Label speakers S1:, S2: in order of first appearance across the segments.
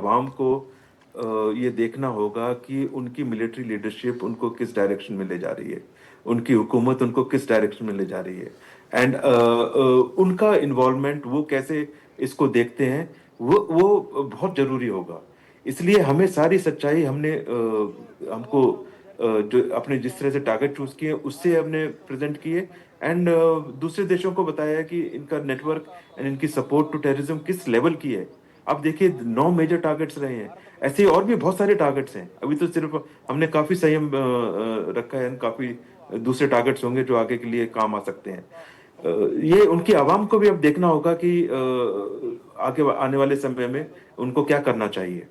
S1: आवाम को ये देखना होगा कि उनकी मिलिट्री लीडरशिप उनको किस डायरेक्शन में ले जा रही है, उनकी हुकूमत उनको किस डायरेक्शन में ले जा रही है, एंड उनका इन्वॉल्वमेंट, वो कैसे इसको देखते हैं, वो बहुत जरूरी होगा। इसलिए हमें सारी सच्चाई हमको जो अपने जिस तरह से टारगेट चूज किए उससे हमने प्रेजेंट किए, एंड दूसरे देशों को बताया कि इनका नेटवर्क एंड इनकी सपोर्ट टू टेररिज्म किस लेवल की है। अब देखिए 9 मेजर टारगेट्स रहे हैं, ऐसे और भी बहुत सारे टारगेट्स हैं। अभी तो सिर्फ हमने काफी संयम रखा है, काफी दूसरे टारगेट्स होंगे जो आगे के लिए काम आ सकते हैं। ये उनकी आवाम को भी अब देखना होगा कि आगे आने वाले समय में उनको क्या करना चाहिए।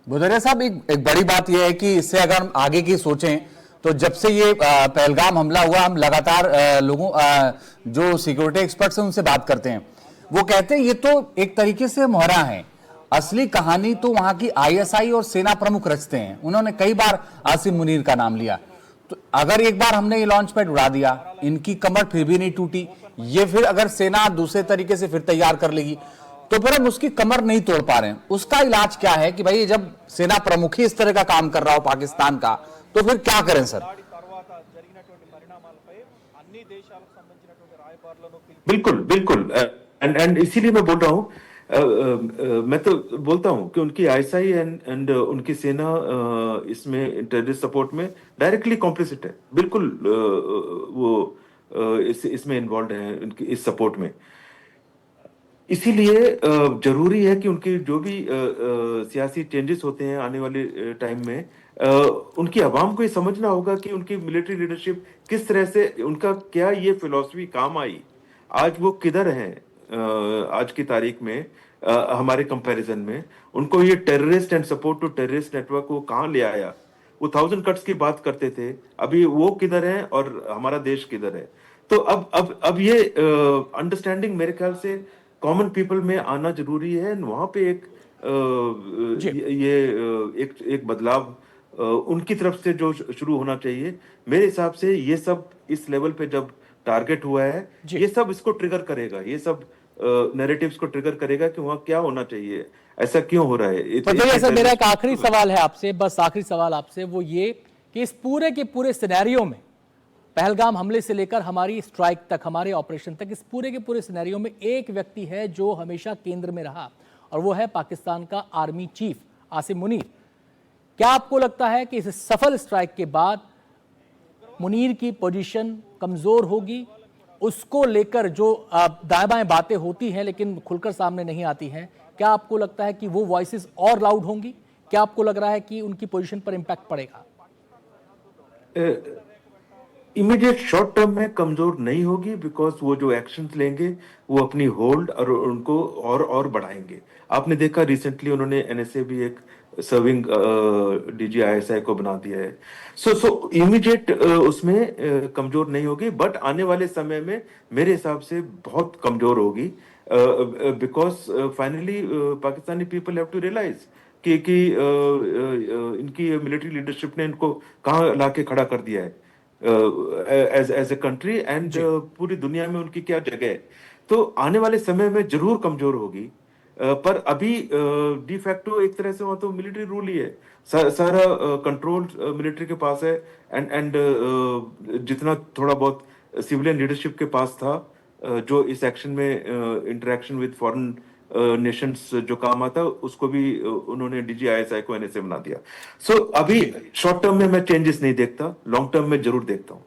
S2: बुधरिया साहब, एक बड़ी बात यह है कि इससे अगर हम आगे की सोचें तो जब से ये पहलगाम हमला हुआ, हम लगातार लोगों जो सिक्योरिटी एक्सपर्ट्स हैं उनसे बात करते हैं। वो कहते हैं ये तो एक तरीके से मोहरा है, असली कहानी तो वहां की आईएसआई और सेना प्रमुख रचते हैं। उन्होंने कई बार आसिम मुनीर का नाम लिया। तो अगर एक बार हमने ये लॉन्च पैड उड़ा दिया, इनकी कमर फिर भी नहीं टूटी, ये फिर अगर सेना दूसरे तरीके से फिर तैयार कर लेगी तो फिर हम उसकी कमर नहीं तोड़ पा रहे हैं। उसका इलाज क्या है कि भाई जब सेना प्रमुख ही इस तरह का काम कर रहा हो पाकिस्तान का, तो फिर क्या करें सर?
S1: बिल्कुल बिल्कुल, एंड इसीलिए मैं बोल रहा हूँ, मैं तो बोलता हूँ कि उनकी आईएसआई एंड उनकी सेना इसमें टेररिस्ट सपोर्ट में डायरेक्टली कॉम्प्लिसिट है। बिल्कुल वो इसमें इन्वॉल्व है, उनकी इस सपोर्ट में। इसीलिए जरूरी है कि उनकी जो भी सियासी चेंजेस होते हैं आने वाले टाइम में, उनकी आवाम को ये समझना होगा कि उनकी मिलिट्री लीडरशिप किस तरह से, उनका क्या ये फिलॉसफी काम आई, आज वो किधर हैं आज की तारीख में, हमारे कंपैरिजन में। उनको ये terrorist and support to terrorist network को कहाँ ले आया। वो 1000 कट्स की बात करते थे, अभी वो किधर है और हमारा देश किधर है। तो अब ये अंडरस्टैंडिंग मेरे ख्याल से कॉमन पीपल में आना जरूरी है। वहां पे एक बदलाव उनकी तरफ से जो शुरू होना चाहिए। मेरे हिसाब से ये सब इस लेवल पे जब टारगेट हुआ है, ये सब इसको ट्रिगर करेगा, ये सब नैरेटिव्स को ट्रिगर करेगा कि वहां क्या होना चाहिए, ऐसा क्यों हो रहा है।
S3: तो सर मेरा एक आखिरी सवाल है आपसे, बस आखिरी सवाल आपसे, वो ये कि इस पूरे के पूरे सिनेरियो में, पहलगाम हमले से लेकर हमारी स्ट्राइक तक, हमारे ऑपरेशन तक, इस पूरे के पूरे सिनेरियो में एक व्यक्ति है जो हमेशा केंद्र में रहा, और वो है पाकिस्तान का आर्मी चीफ आसिम मुनीर। क्या आपको लगता है कि इस सफल स्ट्राइक के बाद मुनीर की पोजीशन कमजोर होगी? उसको लेकर जो दाएं बाएं बातें होती हैं लेकिन खुलकर सामने नहीं आती हैं, क्या आपको लगता है कि वो वॉइसेस और लाउड होंगी? क्या आपको लग रहा है कि उनकी पोजीशन पर इंपैक्ट पड़ेगा?
S1: इमीडिएट शॉर्ट टर्म में कमजोर नहीं होगी, बिकॉज वो जो एक्शंस लेंगे वो अपनी होल्ड और उनको और बढ़ाएंगे। आपने देखा रिसेंटली उन्होंने एनएसए भी एक सर्विंग डीजीआईएसआई को बना दिया है। सो इमीडिएट उसमें कमजोर नहीं होगी, बट आने वाले समय में मेरे हिसाब से बहुत कमजोर होगी, because finally Pakistani people have to realise कि इनकी मिलिट्री लीडरशिप ने इनको कहाँ लाके खड़ा कर दिया है एज ए कंट्री, एंड पूरी दुनिया में उनकी क्या जगह है। तो आने वाले समय में जरूर कमजोर होगी, पर अभी डी फैक्टो एक तरह से वहां तो मिलिट्री रूल ही है, सारा कंट्रोल मिलिट्री के पास है, एंड जितना थोड़ा बहुत सिविलियन लीडरशिप के पास था, जो इस एक्शन में इंटरेक्शन विद फॉरेन नेशंस जो काम आता, उसको भी उन्होंने डीजीआईएसआई को एनएसए बना दिया। सो अभी शॉर्ट टर्म में मैं चेंजेस नहीं देखता, लॉन्ग टर्म में जरूर देखता हूं।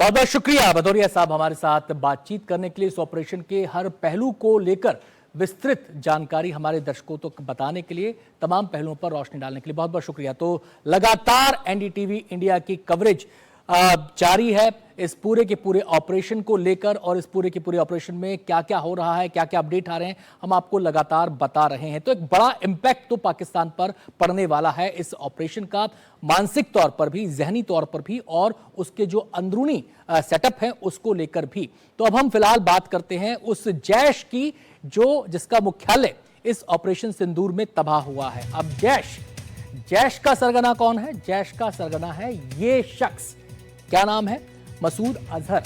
S3: बहुत बहुत शुक्रिया भदौरिया साहब हमारे साथ बातचीत करने के लिए, इस ऑपरेशन के हर पहलू को लेकर विस्तृत जानकारी हमारे दर्शकों तक बताने के लिए, तमाम पहलुओं पर रोशनी डालने के लिए बहुत बहुत शुक्रिया। तो लगातार एनडीटीवी इंडिया की कवरेज जारी है इस पूरे के पूरे ऑपरेशन को लेकर, और इस पूरे के पूरे ऑपरेशन में क्या क्या हो रहा है, क्या क्या अपडेट आ रहे हैं, हम आपको लगातार बता रहे हैं। तो एक बड़ा इंपैक्ट तो पाकिस्तान पर पड़ने वाला है इस ऑपरेशन का, मानसिक तौर पर भी, जहनी तौर पर भी, और उसके जो अंदरूनी सेटअप है उसको लेकर भी। तो अब हम फिलहाल बात करते हैं उस जैश की जिसका मुख्यालय इस ऑपरेशन सिंदूर में तबाह हुआ है। अब जैश का सरगना कौन है? जैश का सरगना है ये शख्स, क्या नाम है? मसूद अजहर।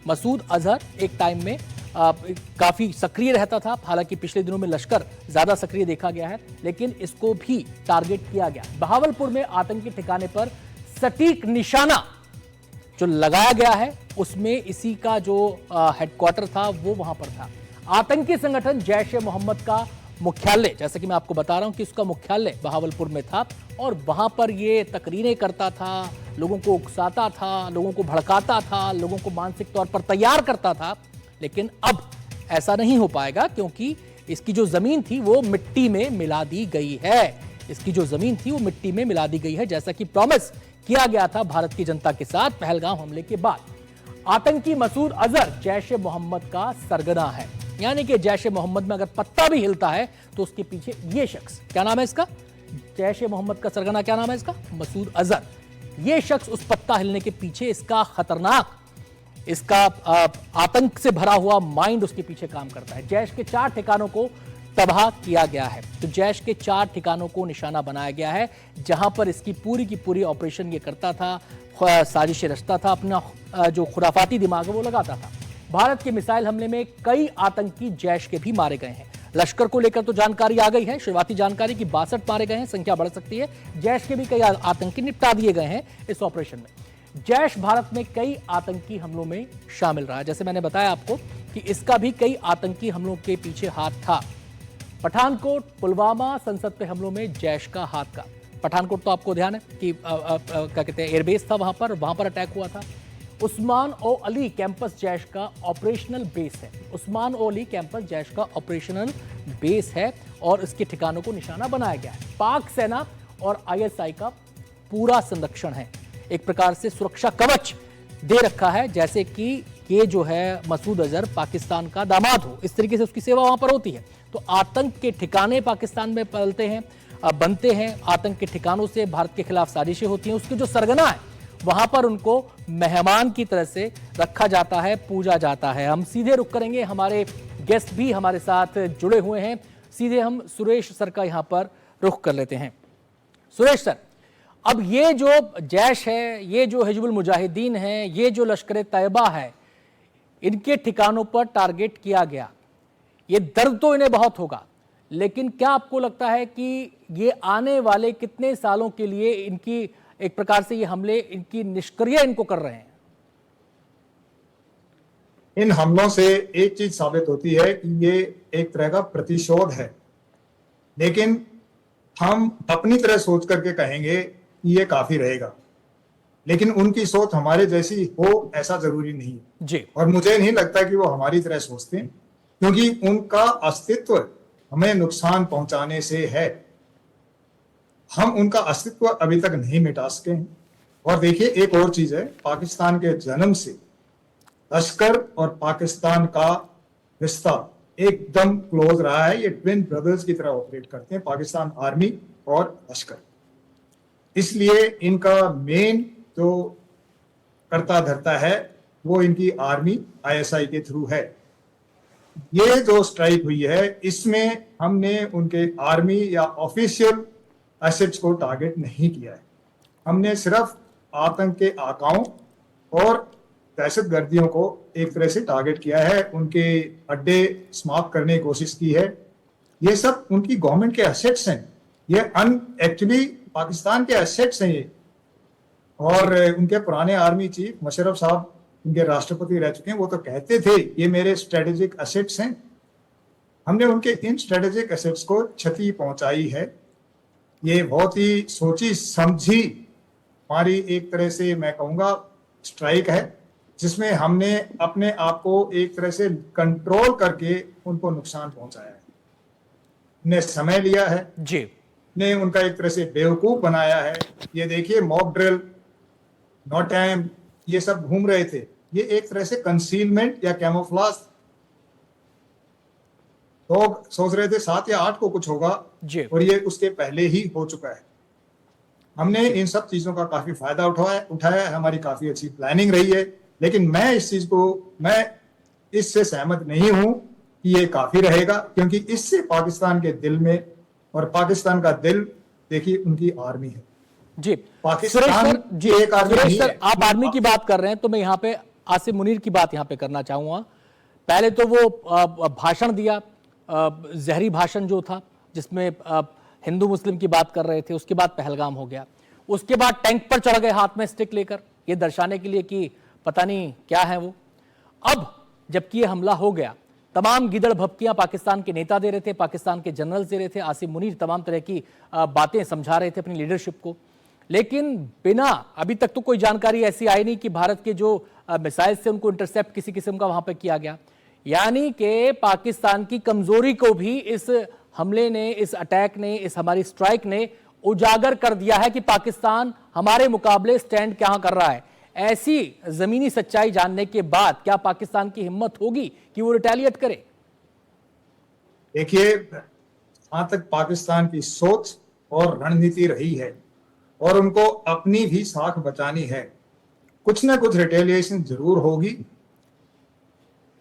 S3: मसूद अजहर एक टाइम में काफी सक्रिय रहता था। हालांकि पिछले दिनों में लश्कर ज्यादा सक्रिय देखा गया है, लेकिन इसको भी टारगेट किया गया। बहावलपुर में आतंकी ठिकाने पर सटीक निशाना जो लगाया गया है, उसमें इसी का जो हेडक्वार्टर था वो वहां पर था। आतंकी संगठन जैश ए मोहम्मद का मुख्यालय, जैसा कि मैं आपको बता रहा हूं कि उसका मुख्यालय बहावलपुर में था और वहां पर ये तकरीरें करता था, लोगों को उकसाता था, लोगों को भड़काता था, लोगों को मानसिक तौर पर तैयार करता था। लेकिन अब ऐसा नहीं हो पाएगा, क्योंकि इसकी जो जमीन थी वो मिट्टी में मिला दी गई है। इसकी जो जमीन थी वो मिट्टी में मिला दी गई है, जैसा कि प्रॉमिस किया गया था भारत की जनता के साथ पहलगाम हमले के बाद। आतंकी मसूद अजहर जैश ए मोहम्मद का सरगना है, यानी कि जैश ए मोहम्मद में अगर पत्ता भी हिलता है तो उसके पीछे ये शख्स, क्या नाम है इसका, जैश ए मोहम्मद का सरगना क्या नाम है इसका, मसूद अजहर। ये शख्स उस पत्ता हिलने के पीछे, इसका खतरनाक, इसका आतंक से भरा हुआ माइंड उसके पीछे काम करता है। जैश के 4 ठिकानों को तबाह किया गया है। तो जैश के 4 ठिकानों को निशाना बनाया गया है, जहां पर इसकी पूरी की पूरी ऑपरेशन ये करता था, साजिशें रचता था, अपना जो खुराफाती दिमाग है वो लगाता था। भारत के मिसाइल हमले में कई आतंकी जैश के भी मारे गए हैं। लश्कर को लेकर तो जानकारी आ गई है, शुरुआती जानकारी की 62 मारे गए हैं, संख्या बढ़ सकती है। जैश के भी कई आतंकी निपटा दिए गए हैं इस ऑपरेशन में। जैश भारत में कई आतंकी हमलों में शामिल रहा, जैसे मैंने बताया आपको कि इसका भी कई आतंकी हमलों के पीछे हाथ था। पठानकोट, पुलवामा, संसद पे हमलों में जैश का हाथ था। पठानकोट तो आपको ध्यान है कि क्या कहते हैं, एयरबेस था, वहां पर अटैक हुआ था। उस्मान ओ अली कैंपस जैश का ऑपरेशनल बेस है। उस्मान ओ अली कैंपस जैश का ऑपरेशनल बेस है और इसके ठिकानों को निशाना बनाया गया है। पाक सेना और आईएसआई का पूरा संरक्षण है, एक प्रकार से सुरक्षा कवच दे रखा है, जैसे कि ये जो है मसूद अजहर पाकिस्तान का दामाद हो, इस तरीके से उसकी सेवा वहां पर होती है। तो आतंक के ठिकाने पाकिस्तान में पलते हैं, बनते हैं, आतंक के ठिकानों से भारत के खिलाफ साजिशें होती हैं। उसके जो सरगना है वहां पर उनको मेहमान की तरह से रखा जाता है, पूजा जाता है। हम सीधे रुक करेंगे, हमारे गेस्ट भी हमारे साथ जुड़े हुए हैं। सीधे हम सुरेश सर का यहां पर रुख कर लेते हैं। सुरेश सर, अब ये जो जैश है, ये जो हिजबुल मुजाहिदीन है, ये जो लश्कर तैयबा है, इनके ठिकानों पर टारगेट किया गया, ये दर्द तो इन्हें बहुत होगा, लेकिन क्या आपको लगता है कि ये आने वाले कितने सालों के लिए इनकी एक प्रकार से ये हमले, इनकी निष्क्रिय इनको कर रहे हैं?
S4: इन हमलों से एक चीज साबित होती है कि ये एक तरह का प्रतिशोध है, लेकिन हम अपनी तरह सोच करके कहेंगे कि ये काफी रहेगा, लेकिन उनकी सोच हमारे जैसी हो ऐसा जरूरी नहीं
S3: जी।
S4: और मुझे नहीं लगता कि वो हमारी तरह सोचते हैं, क्योंकि उनका अस्तित्व हमें नुकसान पहुंचाने से है। हम उनका अस्तित्व अभी तक नहीं मिटा सके हैं। और देखिए, एक और चीज है, पाकिस्तान के जन्म से लश्कर और पाकिस्तान का रिश्ता एकदम क्लोज रहा है। ये ट्विन ब्रदर्स की तरह ऑपरेट करते हैं, पाकिस्तान आर्मी और लश्कर। इसलिए इनका मेन जो करता धरता है वो इनकी आर्मी आईएसआई के थ्रू है। ये जो स्ट्राइक हुई है, इसमें हमने उनके आर्मी या ऑफिशियल एसेट्स को टारगेट नहीं किया है। हमने सिर्फ आतंक के आकाओं और दहशतगर्दियों को एक तरह से टारगेट किया है, उनके अड्डे समाप्त करने की कोशिश की है। ये सब उनकी गवर्नमेंट के एसेट्स हैं, ये एक्चुअली पाकिस्तान के एसेट्स हैं ये। और उनके पुराने आर्मी चीफ मुशर्रफ साहब, उनके राष्ट्रपति रह चुके हैं, वो तो कहते थे ये मेरे स्ट्रेटेजिक एसेट्स हैं। हमने उनके इन स्ट्रेटेजिक एसेट्स को क्षति पहुंचाई है। ये बहुत ही सोची समझी हमारी एक तरह से मैं कहूँगा स्ट्राइक है, जिसमें हमने अपने आप को एक तरह से कंट्रोल करके उनको नुकसान पहुंचाया है। ने समय लिया है
S3: जी,
S4: ने उनका एक तरह से बेवकूफ बनाया है। ये देखिए, मॉक ड्रिल, नो टाइम, ये सब घूम रहे थे, ये एक तरह से कंसीलमेंट या कैमोफ्लाज। लोग सोच रहे थे 7 या 8 को कुछ होगा
S3: जी,
S4: और ये उसके पहले ही हो चुका है। हमने इन सब चीजों का काफी फायदा उठाया है, हमारी काफी अच्छी प्लानिंग रही है। लेकिन मैं इस चीज को, मैं इससे सहमत नहीं हूं कि ये काफी रहेगा, क्योंकि इससे पाकिस्तान के दिल में, और पाकिस्तान का दिल देखिए उनकी आर्मी है
S3: जी।
S4: पाकिस्तान
S3: सुरेश सर, जी,
S4: एक आर्मी
S3: सुरेश
S4: नहीं
S3: सर,
S4: है।
S3: आप आर्मी की बात कर रहे हैं तो मैं यहाँ पे आसिम मुनीर की बात यहाँ पे करना चाहूंगा। पहले तो वो भाषण दिया, जहरी भाषण जो था, जिसमें हिंदू मुस्लिम की बात कर रहे थे। उसके बाद पहलगाम हो गया। उसके बाद टैंक पर चढ़ गए हाथ में स्टिक लेकर, ये दर्शाने के लिए कि पता नहीं क्या है वो। अब जबकि ये हमला हो गया, तमाम गिदड़ भपकियां पाकिस्तान के नेता दे रहे थे, पाकिस्तान के जनरल्स दे रहे थे, आसिम मुनीर तमाम तरह की बातें समझा रहे थे अपनी लीडरशिप को, लेकिन बिना, अभी तक तो कोई जानकारी ऐसी आई नहीं कि भारत के जो मिसाइल से उनको इंटरसेप्ट किसी किस्म का वहां पर किया गया। यानी कि पाकिस्तान की कमजोरी को भी इस हमले ने, इस अटैक ने, इस हमारी स्ट्राइक ने उजागर कर दिया है कि पाकिस्तान हमारे मुकाबले स्टैंड क्या कर रहा है। ऐसी जमीनी सच्चाई जानने के बाद क्या पाकिस्तान की हिम्मत होगी कि वो रिटेलिएट करे?
S4: देखिए, जहां तक पाकिस्तान की सोच और रणनीति रही है और उनको अपनी भी साख बचानी है, कुछ ना कुछ रिटेलिएशन जरूर होगी।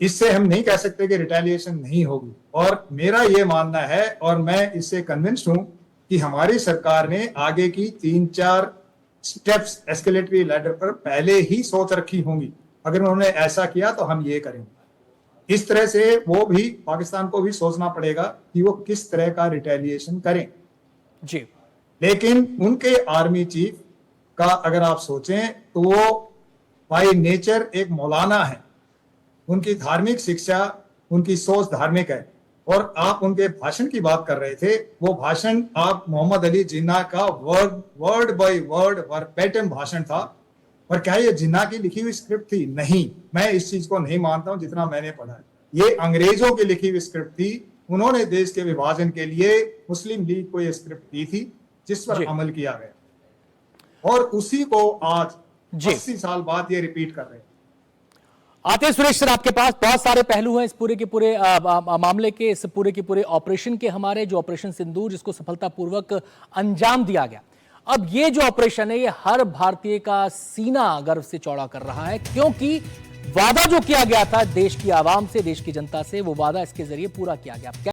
S4: इससे हम नहीं कह सकते कि रिटेलिएशन नहीं होगी। और मेरा यह मानना है, और मैं इससे कन्विंस्ड हूं, कि हमारी सरकार ने आगे की 3-4 स्टेप्स एस्केलेटरी लैडर पर पहले ही सोच रखी होंगी। अगर उन्होंने ऐसा किया तो हम ये करेंगे। इस तरह से वो भी, पाकिस्तान को भी सोचना पड़ेगा कि वो किस तरह का रिटेलिएशन करें
S3: जी।
S4: लेकिन उनके आर्मी चीफ का अगर आप सोचें तो वो बाय नेचर एक मौलाना है। उनकी धार्मिक शिक्षा, उनकी सोच धार्मिक है। और आप उनके भाषण की बात कर रहे थे, वो भाषण आप मोहम्मद अली जिन्ना का वर्ड बाय वर्ड वर्बेटिम भाषण था। और क्या ये जिन्ना की लिखी हुई स्क्रिप्ट थी? नहीं, मैं इस चीज को नहीं मानता हूं। जितना मैंने पढ़ा है, ये अंग्रेजों की लिखी हुई स्क्रिप्ट थी। उन्होंने देश के विभाजन के लिए मुस्लिम लीग को यह स्क्रिप्ट दी थी, जिस पर अमल किया गया, और उसी को आज 80 साल बाद ये रिपीट कर रहे हैं।
S3: आते हैं सुरेश सर आपके पास। बहुत सारे पहलू हैं इस पूरे के पूरे मामले के, इस पूरे के पूरे ऑपरेशन के, हमारे जो ऑपरेशन सिंदूर, जिसको सफलतापूर्वक अंजाम दिया गया। अब ये जो ऑपरेशन है, ये हर भारतीय का सीना गर्व से चौड़ा कर रहा है, क्योंकि वादा जो किया गया था देश की आवाम से, देश की जनता से, वो वादा इसके जरिए पूरा किया गया।